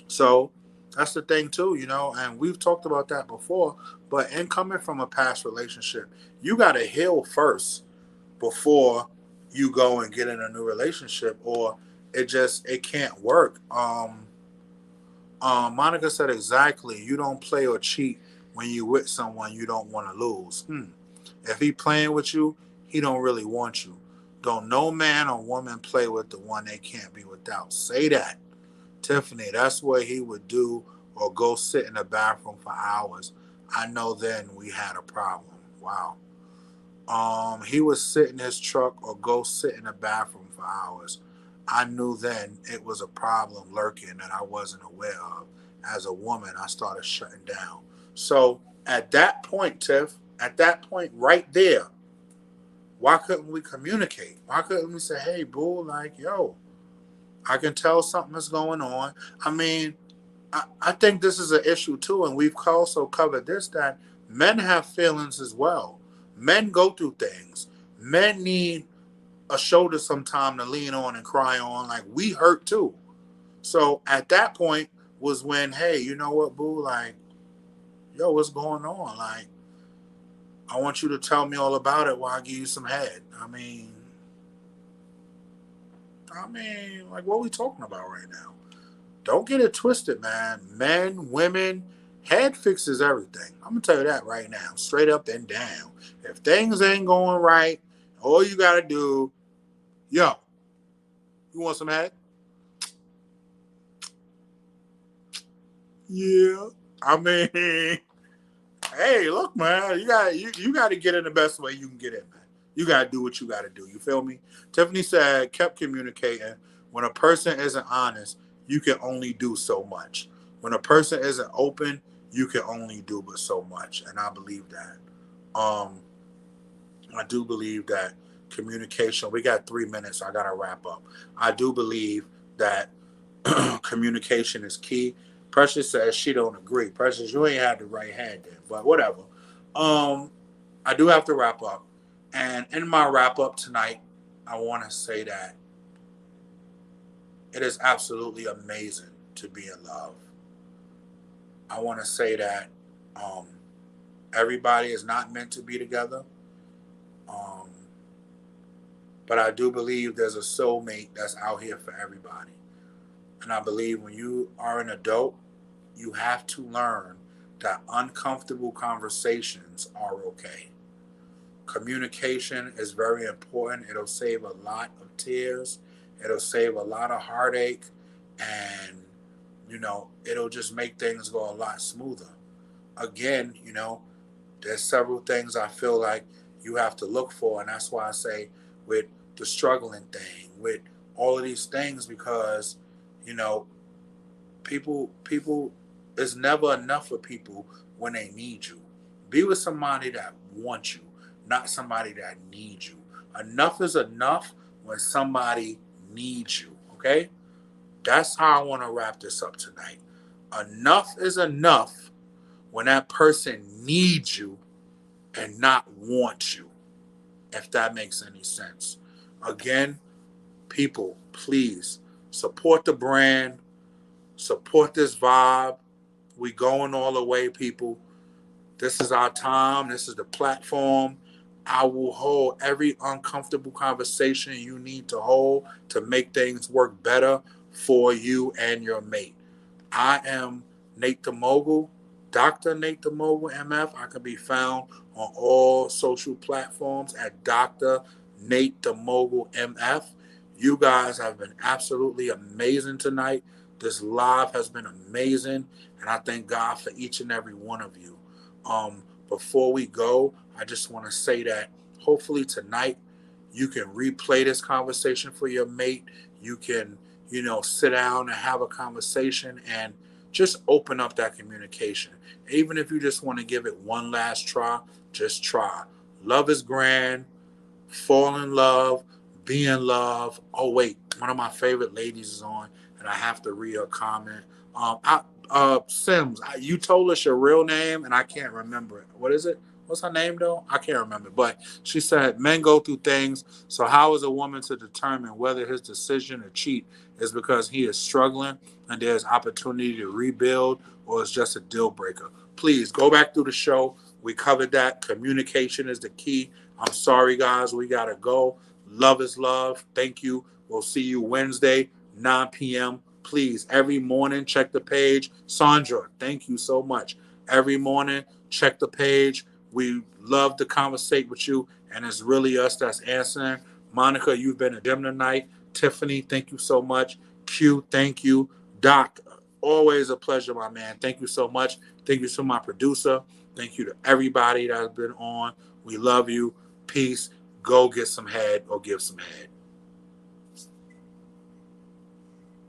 S1: so that's the thing too, and we've talked about that before. But in coming from a past relationship, you gotta heal first before you go and get in a new relationship, or it can't work. Monica said exactly. You don't play or cheat when you with someone you don't want to lose. If he playing with you, he don't really want you. Don't no man or woman play with the one they can't be without. Say that. Tiffany, that's what he would do, or go sit in the bathroom for hours. I know then we had a problem. Wow. He would sit in his truck or go sit in the bathroom for hours. I knew then it was a problem lurking that I wasn't aware of. As a woman, I started shutting down. So At that point, Tiff, at that point right there, why couldn't we communicate? Why couldn't we say, hey, boo, like, yo, I can tell something is going on. I mean, I think this is an issue too, and we've also covered this, that men have feelings as well. Men go through things. Men need a shoulder sometime to lean on and cry on. Like, we hurt too. So at that point was when, hey, you know what, boo, like, yo, what's going on? Like, I want you to tell me all about it while I give you some head. Like, what are we talking about right now? Don't get it twisted, man. Men, women, head fixes everything. I'm gonna tell you that right now, straight up and down. If things ain't going right, all you gotta do, yo, you want some head? Yeah. I mean, hey, look, man, you got to get in the best way you can get in, man. You got to do what you got to do. You feel me? Tiffany said, kept communicating. When a person isn't honest, you can only do so much. When a person isn't open, you can only do but so much. And I believe that. I do believe that communication, we got 3 minutes. I got to wrap up. I do believe that communication is key. Precious says she don't agree. Precious, you ain't had the right hand there, but whatever. I do have to wrap up. And in my wrap up tonight, I want to say that it is absolutely amazing to be in love. I want to say that everybody is not meant to be together. Um, but I do believe there's a soulmate that's out here for everybody. And I believe when you are an adult, you have to learn that uncomfortable conversations are okay. Communication is very important. It'll save a lot of tears. It'll save a lot of heartache. And, it'll just make things go a lot smoother. Again, there's several things I feel like you have to look for. And that's why I say with the struggling thing, with all of these things, because, people it's never enough for people when they need you. Be with somebody that wants you, not somebody that needs you. Enough is enough when somebody needs you. Okay? That's how I want to wrap this up tonight. Enough is enough when that person needs you and not wants you. If that makes any sense. Again, people, please support the brand, support this vibe. We going all the way, people. This is our time. This is the platform. I will hold every uncomfortable conversation you need to hold to make things work better for you and your mate. I am Nate the Mogul, Dr. Nate the Mogul MF. I can be found on all social platforms at Dr. Nate the Mogul MF. You guys have been absolutely amazing tonight. This live has been amazing, and I thank God for each and every one of you. Before we go, I just want to say that hopefully tonight you can replay this conversation for your mate. You can, sit down and have a conversation and just open up that communication. Even if you just want to give it one last try, just try. Love is grand. Fall in love. Be in love. Oh, wait. One of my favorite ladies is on, and I have to read her comment. Sims, you told us your real name, and I can't remember it. What is it? What's her name, though? I can't remember. But she said, men go through things, so how is a woman to determine whether his decision to cheat is because he is struggling and there's opportunity to rebuild, or it's just a deal breaker? Please, go back through the show. We covered that. Communication is the key. I'm sorry, guys. We got to go. Love is love. Thank you. We'll see you Wednesday, 9 p.m. Please, every morning, check the page. Sandra, thank you so much. Every morning, check the page. We love to conversate with you, and it's really us that's answering. Monica, you've been a dim tonight. Tiffany, thank you so much. Q, thank you. Doc, always a pleasure, my man. Thank you so much. Thank you to my producer. Thank you to everybody that has been on. We love you. Peace. Go get some head or give some head.